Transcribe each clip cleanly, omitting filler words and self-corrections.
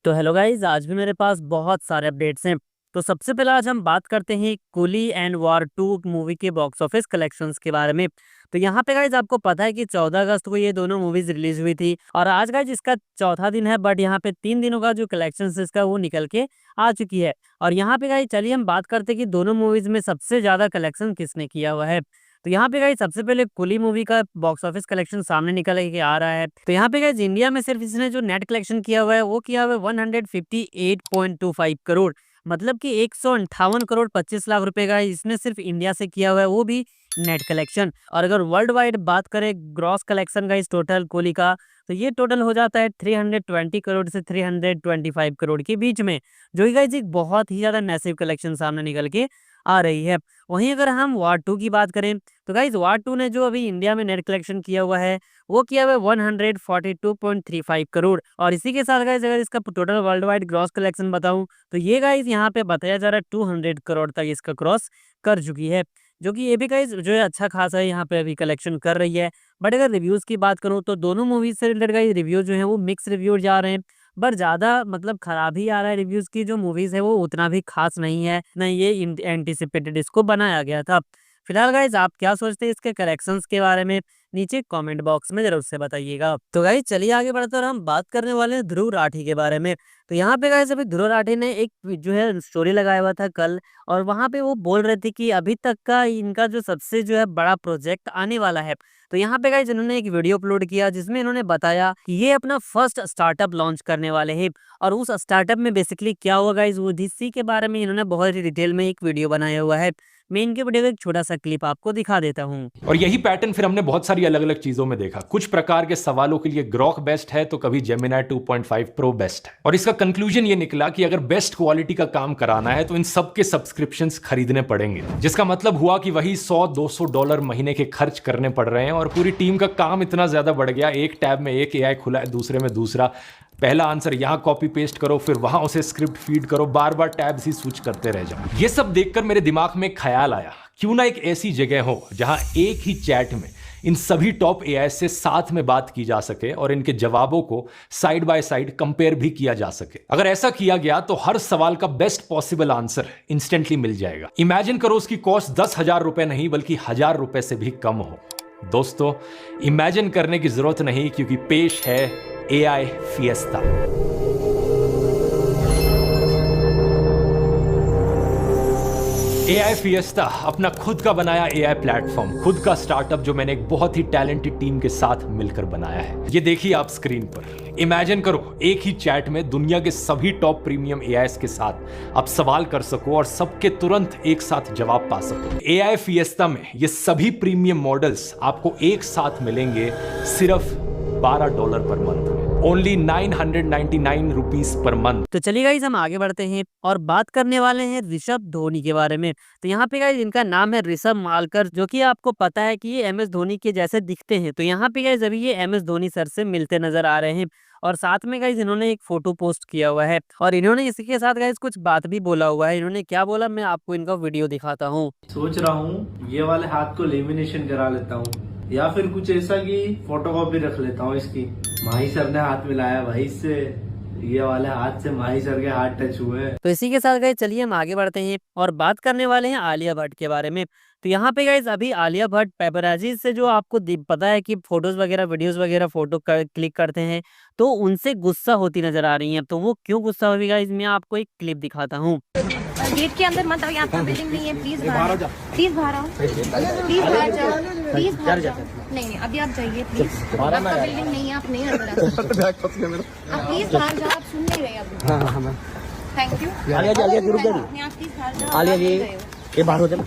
तो hello guys, आज भी मेरे पास बहुत सारे अपडेट्स हैं। तो सबसे पहले आज हम बात करते हैं कूली एंड वॉर 2 मूवी के बॉक्स ऑफिस कलेक्शंस के बारे में। तो यहाँ पे गाइस आपको पता है कि 14 अगस्त को ये दोनों मूवीज रिलीज हुई थी और आज गाइस इसका चौथा दिन है, बट यहाँ पे 3 दिनों का जो कलेक्शन इसका वो निकल के आ चुकी है। और यहाँ पे गाइस चलिए हम बात करते हैं कि दोनों मूवीज में सबसे ज्यादा कलेक्शन किसने किया हुआ है। तो यहाँ पे गाइस सबसे पहले कुली मूवी का बॉक्स ऑफिस कलेक्शन सामने निकल के आ रहा है। तो यहाँ पे गाइस इंडिया में सिर्फ इसने जो नेट कलेक्शन किया हुआ है वो किया हुआ है 158.25 करोड़। मतलब कि 158 करोड़ 25 लाख रुपए का इसने सिर्फ इंडिया से किया हुआ है, वो भी नेट कलेक्शन। और अगर वर्ल्ड वाइड बात करें ग्रॉस कलेक्शन का इस टोटल कोहली का, तो ये टोटल हो जाता है 320 करोड़ से 325 करोड़ के बीच में, जो कि गाइस एक बहुत ही ज्यादा मैसिव कलेक्शन सामने निकल के आ रही है। वहीं अगर हम वार 2 की बात करें, तो गाइज वार 2 ने जो अभी इंडिया में नेट कलेक्शन किया हुआ है वो किया हुआ है 142.35 करोड़। और इसी के साथ गाइज अगर इसका total world wide gross collection बताऊं, तो ये गाइज यहाँ पे बताया जा रहा है 200 करोड़ तक इसका क्रॉस कर चुकी है, जो कि ये भी गाइज जो है अच्छा खासा है यहाँ पे अभी कलेक्शन कर रही है। बट अगर रिव्यूज की बात करूँ तो दोनों मूवीज से रिलेटेड गाइज रिव्यू जो है वो मिक्स रिव्यू जा रहे हैं। पर ज़्यादा मतलब खराब ही आ रहा है रिव्यूज़ की, जो मूवीज़ है वो उतना भी खास नहीं है, ना ये एंटिसिपेटेड इसको बनाया गया था। फिलहाल गाइज आप क्या सोचते हैं इसके कलेक्शंस के बारे में, नीचे कमेंट बॉक्स में जरूर से बताइएगा। तो गाइज चलिए आगे बढ़ते और हम बात करने वाले हैं ध्रुव राठी के बारे में। तो यहाँ पे गाइज अभी ध्रुव राठी ने एक जो है स्टोरी लगाया हुआ था कल, और वहाँ पे वो बोल रहे थे कि अभी तक का इनका जो सबसे जो है बड़ा प्रोजेक्ट आने वाला है। तो यहाँ पे गाइज इन्होंने एक वीडियो अपलोड किया जिसमें इन्होंने बताया कि ये अपना फर्स्ट स्टार्टअप लॉन्च करने वाले हैं। और उस स्टार्टअप में बेसिकली क्या होगा गाइज, वो इसी के बारे में इन्होंने बहुत ही डिटेल में एक वीडियो बनाया हुआ है। मैं इनके वीडियो का एक छोटा सा क्लिप आपको दिखा देता हूँ। और यही पैटर्न फिर हमने बहुत सारी अलग अलग चीजों में देखा। कुछ प्रकार के सवालों के लिए ग्रॉक बेस्ट है तो कभी जेमिनाई 2.5 प्रो बेस्ट है। और इसका कंक्लूजन ये निकला कि अगर बेस्ट क्वालिटी का काम कराना है तो इन सब के सब्सक्रिप्शंस खरीदने पड़ेंगे, जिसका मतलब हुआ कि वही $100-200 महीने के खर्च करने पड़ रहे हैं। और पूरी टीम का काम इतना ज्यादा बढ़ गया, एक टैब में एक एआई खुला है, दूसरे में दूसरा, पहला आंसर यहां कॉपी पेस्ट करो, फिर वहां उसे स्क्रिप्ट फीड करो, बार बार टैब्स ही स्विच करते रह जाओ। ये सब देखकर मेरे दिमाग में ख्याल आया, क्यों ना एक ऐसी जगह हो जहां एक ही चैट में इन सभी टॉप एआई से साथ में बात की जा सके और इनके जवाबों को साइड बाय साइड कंपेयर भी किया जा सके। अगर ऐसा किया गया तो हर सवाल का बेस्ट पॉसिबल आंसर इंस्टेंटली मिल जाएगा। इमेजिन करो उसकी कॉस्ट 10,000 रुपए नहीं बल्कि 1,000 रुपए से भी कम हो। दोस्तों, इमेजिन करने की जरूरत नहीं, क्योंकि पेश है एआई फिएस्टा। एआई फिएस्टा अपना खुद का बनाया एआई प्लेटफॉर्म, खुद का स्टार्टअप जो मैंने एक बहुत ही टैलेंटेड टीम के साथ मिलकर बनाया है। ये देखिए आप स्क्रीन पर। इमेजिन करो एक ही चैट में दुनिया के सभी टॉप प्रीमियम एआईस के साथ आप सवाल कर सको और सबके तुरंत एक साथ जवाब पा सको। एआई फिएस्टा में ये सभी प्रीमियम मॉडल्स आपको एक साथ मिलेंगे सिर्फ $12 पर मंथ में, ओनली 999 रुपीज पर मंथ। तो चलिए गाइज हम आगे बढ़ते हैं और बात करने वाले हैं ऋषभ धोनी के बारे में। तो यहाँ पे गाइज इनका नाम है ऋषभ मालकर, जो कि आपको पता है कि ये एमएस धोनी के जैसे दिखते हैं। तो यहाँ पे गाइज अभी ये एमएस धोनी सर से मिलते नजर आ रहे हैं, और साथ में गाइज इन्होंने एक फोटो पोस्ट किया हुआ है, और इन्होंने इसी के साथ गाइज कुछ बात भी बोला हुआ है। इन्होंने क्या बोला, मैं आपको इनका वीडियो दिखाता हूँ। सोच रहा हूँ ये वाले हाथ को लेमिनेशन करा लेता हूँ, या फिर कुछ ऐसा कि फोटोकॉपी रख लेता हूँ इसकी। माही सर ने हाथ मिलाया भाई इससे, ये वाले हाथ से माही सर के हाथ टच हुए। तो इसी के साथ गाइज चलिए हम आगे बढ़ते हैं और बात करने वाले हैं आलिया भट्ट के बारे में। तो यहाँ पे गाइज अभी आलिया भट्ट पेपराजी से जो आपको पता है कि फोटोज वगैरह वीडियोस वगैरह फोटो क्लिक करते हैं, तो उनसे गुस्सा होती नजर आ रही हैं। तो वो क्यों गुस्सा होगी गाइज, मैं आपको एक क्लिप दिखाता हूँ। गेट के अंदर मत आओ, यहाँ पर बिल्डिंग नहीं है, प्लीज बाहर जाओ, प्लीज बाहर आओ, प्लीज बाहर जाओ, प्लीज बाहर जाओ। नहीं अभी आप जाइए प्लीज, आपका बिल्डिंग नहीं है, आप नहीं अंदर आ सकते। आप प्लीज बाहर जाओ, आप सुन नहीं रहे अभी। Thank you. आप प्लीज बाहर जाओ।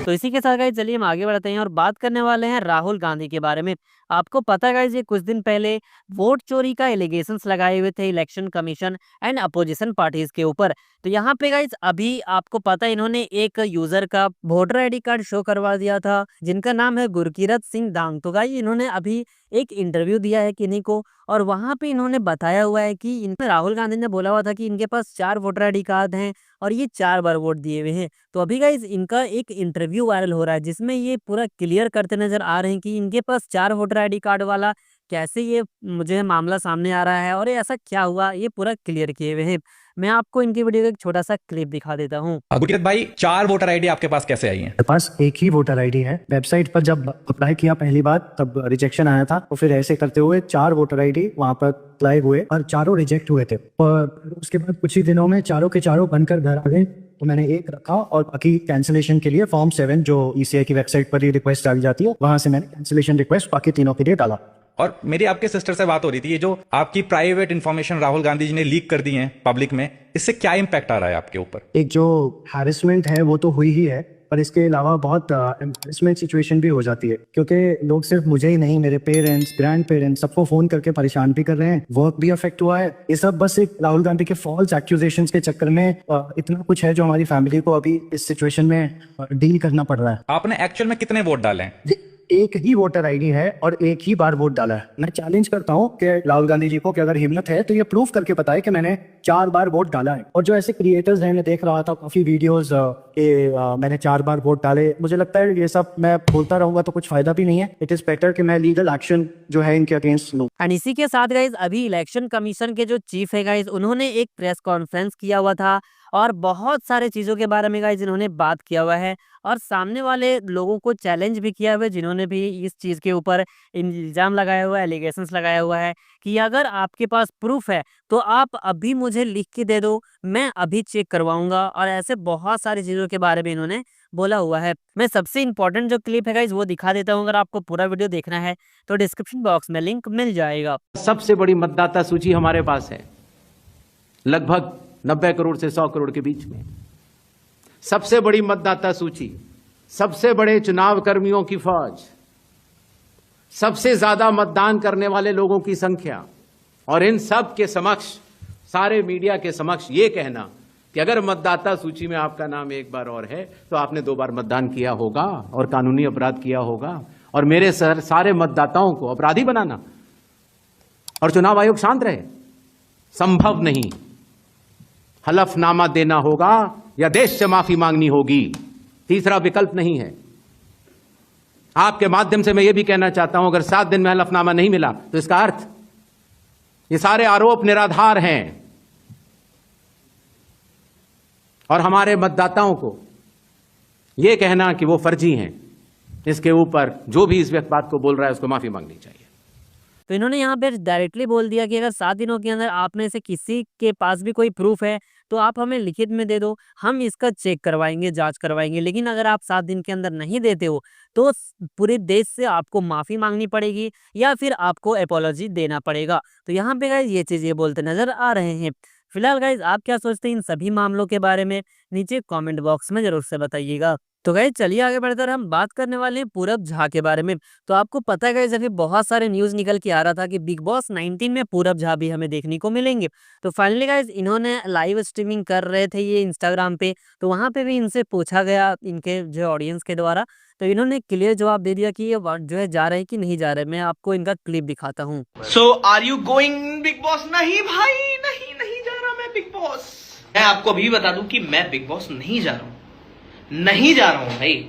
तो इसी के साथ गाइज चलिए हम आगे बढ़ते हैं और बात करने वाले हैं राहुल गांधी के बारे में। आपको पता है गाइज ये कुछ दिन पहले वोट चोरी का एलिगेशंस लगाए हुए थे election commission and opposition parties के ऊपर। तो यहाँ पे गाइज अभी आपको पता है इन्होंने एक यूजर का वोटर आईडी कार्ड शो करवा दिया था, जिनका नाम है गुरकीरत सिंह दांग। तो गाइज इन्होंने अभी एक इंटरव्यू दिया है किन्हीं को, और वहां पे इन्होंने बताया हुआ है कि इन राहुल गांधी ने बोला हुआ था कि इनके पास 4 वोटर आईडी कार्ड हैं और ये 4 बार वोट दिए हुए हैं। तो अभी गाइज इनका एक इंटरव्यू वायरल हो रहा है जिसमें ये पूरा क्लियर करते नजर आ रहे हैं कि इनके पास 4 वोटर आईडी कार्ड वाला कैसे ये मुझे मामला सामने आ रहा है और ये ऐसा क्या हुआ, ये पूरा क्लियर किए हुए हैं। मैं आपको इनकी वीडियो का एक छोटा सा क्लिप दिखा देता हूँ। गुरकीरत भाई, 4 वोटर आईडी आपके पास कैसे आई हैं? मेरे पास एक ही वोटर आईडी है। वेबसाइट पर जब अप्लाई किया पहली बार तब रिजेक्शन आया था, और फिर ऐसे करते हुए 4 वोटर आईडी वहां पर अप्लाई हुए और चारों रिजेक्ट हुए थे। और उसके बाद कुछ ही दिनों में चारों के चारों बनकर घर आ गए। तो मैंने एक रखा और बाकी कैंसिलेशन के लिए फॉर्म 7 जो ECI की वेबसाइट पर ही रिक्वेस्ट डाली जाती है, वहां से मैंने कैंसिलेशन रिक्वेस्ट बाकी तीनों के लिए डाला। और मेरी आपके सिस्टर से बात हो रही थी, ये जो आपकी प्राइवेट इंफॉर्मेशन राहुल गांधी जी ने लीक कर दी है पब्लिक में, इससे क्या इम्पैक्ट आ रहा है आपके ऊपर? एक जो हैरेसमेंट है वो तो हुई ही है, पर इसके अलावा बहुत एम्बैरेसमेंट सिचुएशन भी हो जाती है, क्योंकि लोग सिर्फ मुझे ही नहीं, मेरे पेरेंट्स, ग्रैंड पेरेंट्स, सबको फोन करके परेशान भी कर रहे हैं। वर्क भी अफेक्ट हुआ है। ये सब बस एक राहुल गांधी के फॉल्स एक्यूजेशंस के चक्कर में इतना कुछ है जो हमारी फैमिली को अभी इस सिचुएशन में डील करना पड़ रहा है। आपने एक्चुअल में कितने वोट डाले हैं? एक ही वोटर आईडी है और एक ही बार वोट डाला है। मैं चैलेंज करता हूं कि राहुल गांधी जी को कि अगर हिम्मत है तो ये प्रूफ करके बताए कि मैंने 4 बार वोट डाला है। और जो ऐसे क्रिएटर्स हैं, मैं देख रहा था काफी वीडियोस के मैंने 4 बार वोट डाले, मुझे लगता है ये सब मैं बोलता रहूंगा तो कुछ फायदा भी नहीं है। इट इज बेटर कि मैं लीगल एक्शन जो है इनके अगेंस्ट लूं। एंड इसी के साथ गाइज अभी इलेक्शन कमीशन के जो चीफ है गाइज, उन्होंने एक प्रेस कॉन्फ्रेंस किया हुआ था और बहुत सारे चीज़ों के बारे में गाइज इन्होंने बात किया हुआ है और सामने वाले लोगों को चैलेंज भी किया हुआ है, जिन्होंने भी इस चीज़ के ऊपर इल्ज़ाम लगाया हुआ है, एलिगेशंस लगाया हुआ है कि अगर आपके पास प्रूफ है तो आप अभी मुझे लिख के दे दो, मैं अभी चेक करवाऊंगा। और ऐसे बहुत सारी चीज़ों के बारे में इन्होंने बोला हुआ है। मैं सबसे इंपॉर्टेंट जो क्लिप है गाइज वो दिखा देता हूँ। अगर आपको पूरा वीडियो देखना है तो डिस्क्रिप्शन बॉक्स में लिंक मिल जाएगा। सबसे बड़ी मतदाता सूची हमारे पास है, लगभग 90 करोड़ से 100 करोड़ के बीच में। सबसे बड़ी मतदाता सूची, सबसे बड़े चुनाव कर्मियों की फौज, सबसे ज्यादा मतदान करने वाले लोगों की संख्या, और इन सब के समक्ष, सारे मीडिया के समक्ष ये कहना कि अगर मतदाता सूची में आपका नाम एक बार और है तो आपने 2 बार मतदान किया होगा और कानूनी अपराध किया होगा, और मेरे सारे मतदाताओं को अपराधी बनाना और चुनाव आयोग शांत रहे, संभव नहीं। हलफनामा देना होगा या देश से माफी मांगनी होगी, तीसरा विकल्प नहीं है। आपके माध्यम से मैं यह भी कहना चाहता हूं, अगर 7 दिन में हलफनामा नहीं मिला तो इसका अर्थ ये सारे आरोप निराधार हैं और हमारे मतदाताओं को यह कहना कि वो फर्जी हैं, इसके ऊपर जो भी इस व्यक्ति बात को बोल रहा है उसको माफी मांगनी चाहिए। तो इन्होंने यहाँ पे डायरेक्टली बोल दिया कि अगर 7 दिनों के अंदर आप में से किसी के पास भी कोई प्रूफ है तो आप हमें लिखित में दे दो, हम इसका चेक करवाएंगे, जांच करवाएंगे। लेकिन अगर आप 7 दिन के अंदर नहीं देते हो तो पूरे देश से आपको माफ़ी मांगनी पड़ेगी या फिर आपको एपोलॉजी देना पड़ेगा। तो यहाँ पे गाइज ये चीज़ ये बोलते नजर आ रहे हैं। फिलहाल गाइज आप क्या सोचते हैं इन सभी मामलों के बारे में, नीचे कमेंट बॉक्स में जरूर से बताइएगा। तो गाइज चलिए आगे बढ़कर हम बात करने वाले हैं पूरब झा के बारे में। तो आपको पता है गाइज अभी बहुत सारे न्यूज़ निकल के आ रहा था कि बिग बॉस 19 में पूरब झा भी हमें देखने को मिलेंगे। तो फाइनली गाइज इन्होंने लाइव स्ट्रीमिंग कर रहे थे ये इंस्टाग्राम पे, तो वहाँ पे भी इनसे पूछा गया इनके जो ऑडियंस के द्वारा, तो इन्होंने क्लियर जवाब दे दिया कि ये जो है जा रहे हैं कि नहीं जा रहे। मैं आपको इनका क्लिप दिखाता हूँ। So are you going Bigg Boss? नहीं भाई, नहीं जा रहा मैं बिग बॉस। मैं आपको अभी बता दूं कि मैं बिग बॉस नहीं जा रहा हूँ, नहीं जा रहा हूँ भाई।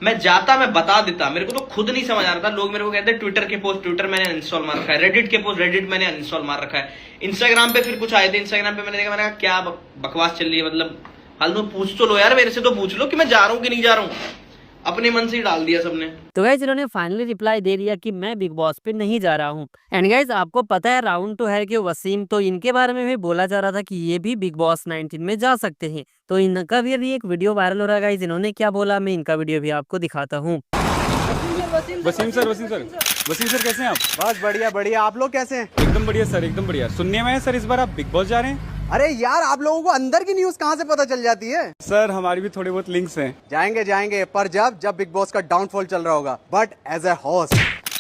मैं जाता, मैं बता देता। मेरे को तो खुद नहीं समझ आ रहा था। लोग मेरे को कहते हैं ट्विटर के पोस्ट ट्विटर मैंने अनइंस्टॉल मार रखा है, रेडिट के पोस्ट रेडिट मैंने अनइंस्टॉल मार रखा है, इंस्टाग्राम पे फिर कुछ आए थे, इंस्टाग्राम पे मैंने देखा, मैंने कहा क्या बकवास चल रही है, मतलब फालतू पूछ तो लो यार, मेरे से तो पूछ लो कि मैं जा रहा हूँ कि नहीं जा रहा हूँ। अपने मन से ही डाल दिया सबने। तो गाइज इन्होंने फाइनली रिप्लाई दे दिया कि मैं बिग बॉस पे नहीं जा रहा हूँ। एंड गाइज आपको पता है राउंड 2 है कि वसीम, तो इनके बारे में भी बोला जा रहा था कि ये भी बिग बॉस 19 में जा सकते हैं। तो इनका भी अभी एक वीडियो वायरल हो रहा है गाइज, इन्होंने क्या बोला मैं इनका वीडियो भी आपको दिखाता हूँ। वसीम सर कैसे हैं आप? बस बढ़िया बढ़िया। आप लोग कैसे हैं? एकदम बढ़िया सर, एकदम बढ़िया। सुनने में है सर इस बार आप बिग बॉस जा रहे हैं? अरे यार, आप लोगों को अंदर की न्यूज कहाँ से पता चल जाती है? सर हमारी भी थोड़ी बहुत लिंक्स हैं। जाएंगे पर जब बिग बॉस का डाउनफॉल चल रहा होगा, बट एज ए होस्ट।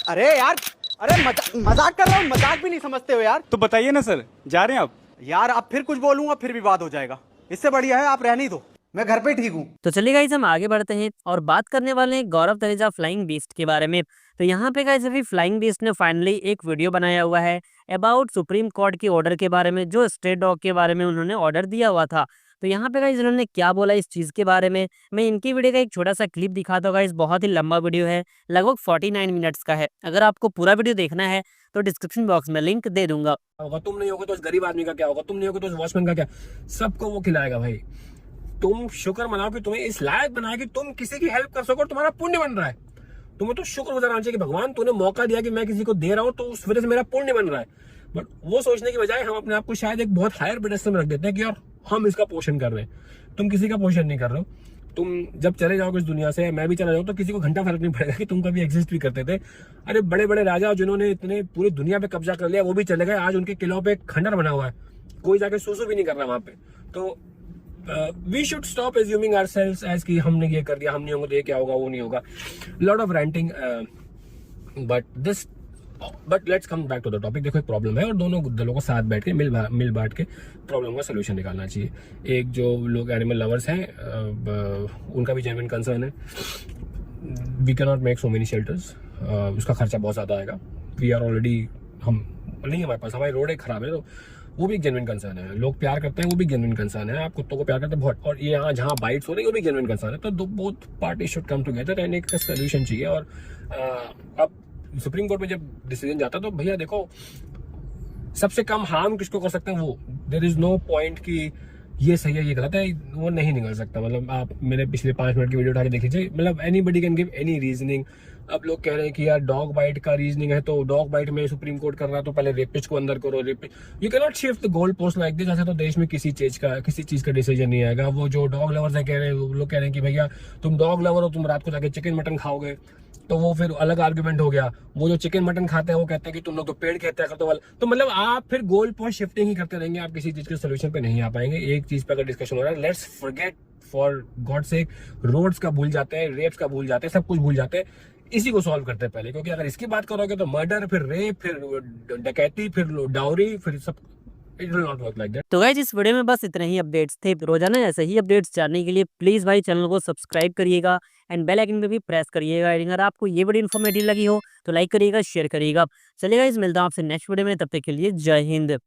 अरे यार, अरे मजाक कर रहा हूँ, मजाक भी नहीं समझते हो यार। तो बताइए ना सर, जा रहे हैं आप? यार अब फिर कुछ बोलूंगा फिर विवाद हो जाएगा, इससे बढ़िया है आप रहने ही दो, मैं घर पे ठीक हूँ। तो चलिए गाइज हम आगे बढ़ते हैं और बात करने वाले हैं गौरव तनेजा फ्लाइंग बीस्ट के बारे में। तो यहाँ पे गाइज अभी फ्लाइंग बीस्ट ने फाइनली एक वीडियो बनाया हुआ है अबाउट सुप्रीम कोर्ट के ऑर्डर के बारे में, जो स्ट्रे डॉग के बारे में उन्होंने ऑर्डर दिया हुआ था। तो यहाँ पे गाइस इन्होंने क्या बोला इस चीज़ के बारे में, मैं इनकी वीडियो का एक छोटा सा क्लिप दिखाता हूँ गाइस। बहुत ही लंबा वीडियो है, लगभग 49 मिनट्स का है। अगर आपको पूरा वीडियो देखना है तो डिस्क्रिप्शन बॉक्स में लिंक दे दूंगा। होगा तुम नहीं होगे तो उस गरीब आदमी का क्या होगा, तुम नहीं होगे तो उस वॉचमैन का क्या, सबको वो खिलाएगा भाई। तुम शुक्र मनाओ कि तुम्हें इस लायक बनाया कि तुम किसी की हेल्प कर सको और तुम्हारा पुण्य बन रहा है। तुम्हें तो शुक्र गुजार होना चाहिए कि भगवान तूने मौका दिया कि मैं किसी को दे रहा हूँ तो उस वजह से मेरा पुण्य बन रहा है। बट वो सोचने की बजाय हम अपने आप को शायद एक बहुत हायर पेडेस्टल में रख देते हैं कि यार हम इसका पोषण कर रहे हैं। तुम किसी का पोषण नहीं कर रहे हो। तुम जब चले जाओगे इस दुनिया से, मैं भी चला जाऊँ, तो किसी को घंटा फर्क नहीं पड़ेगा कि तुम कभी एग्जिस्ट भी करते थे। अरे बड़े बड़े राजा जिन्होंने इतने पूरी दुनिया पे कब्जा कर लिया वो भी चले गए, आज उनके किलों पे खंडर बना हुआ है, कोई जाके सूसू भी नहीं कर रहा वहां पे। तो we should stop assuming ourselves as कि हमने ये कर दिया, हम नहीं होंगे तो ये क्या होगा, वो नहीं होगा। Lot of ranting, but let's come back to the topic. देखो एक प्रॉब्लम है और दोनों दलों को साथ बैठ के मिल बांट के प्रॉब्लम का सोल्यूशन निकालना चाहिए। एक जो लोग एनिमल लवर्स हैं उनका भी जेन्युइन कंसर्न है। We can not make so many shelters, उसका खर्चा बहुत ज़्यादा आएगा। वी आर ऑलरेडी, हम नहीं, हमारे पास हमारी रोड खराब है, तो वो भी एक जेन्युइन कंसर्न है। लोग प्यार करते हैं, वो भी जेन्युइन कंसर्न है। आप कुत्तों को प्यार करते हैं बहुत, और ये यहाँ जहाँ बाइट्स हो रही है वो भी जेन्युइन कंसर्न है। तो both party should come together and एक सोल्यूशन चाहिए। और अब सुप्रीम कोर्ट में जब डिसीजन जाता तो भैया देखो, सबसे कम हार्म किसको कर सकते हैं वो, देयर इज नो पॉइंट कि ये सही है ये गलत है, वो नहीं निकल सकता। मतलब आप मेरे पिछले 5 मिनट की वीडियो उठा के देख लीजिए, मतलब anybody can give any reasoning. अब लोग कह रहे हैं कि यार डॉग बाइट का रीजनिंग है, तो डॉग बाइट में सुप्रीम कोर्ट कर रहा है तो पहले रेपिस्ट को अंदर करो। You can not shift the goal post like this. ऐसे तो देश में किसी चीज का डिसीजन नहीं आएगा। वो जो डॉग लवर्स है कह रहे हैं, वो लोग कह रहे हैं कि भैया तुम डॉग लवर हो, तुम रात को जाके चिकन मटन खाओगे, तो वो फिर अलग आर्गुमेंट हो गया। वो जो चिकन मटन खाते हैं वो कहते हैं कि तुम लोग तो पेड़ की हत्या करते हो। तो मतलब आप फिर गोल पोस्ट शिफ्टिंग ही करते रहेंगे, आप किसी चीज के सोल्यूशन पे नहीं आ पाएंगे। एक चीज पे अगर डिस्कशन हो रहा है, let's forget, for God sake, roads का भूल जाते हैं, रेप्स का भूल जाते हैं, सब कुछ भूल जाते हैं, इसी को सॉल्व करते हैं पहले। क्योंकि अगर इसकी बात करोगे तो मर्डर, फिर रेप, फिर डकैती, फिर डाउरी, फिर सब, it will not work like that. तो गाइस इस वीडियो में बस इतने ही अपडेट्स थे। रोजाना ऐसे ही अपडेट्स जानने के लिए प्लीज भाई चैनल को सब्सक्राइब करिएगा एंड बेल आइकन पे भी प्रेस करिएगा। अगर आपको ये वीडियो इन्फॉर्मेटिव लगी हो तो लाइक करिएगा, शेयर करिएगा। चलिए गाइस मिलता हूं आपसे नेक्स्ट वीडियो में, तब तक के लिए जय हिंद।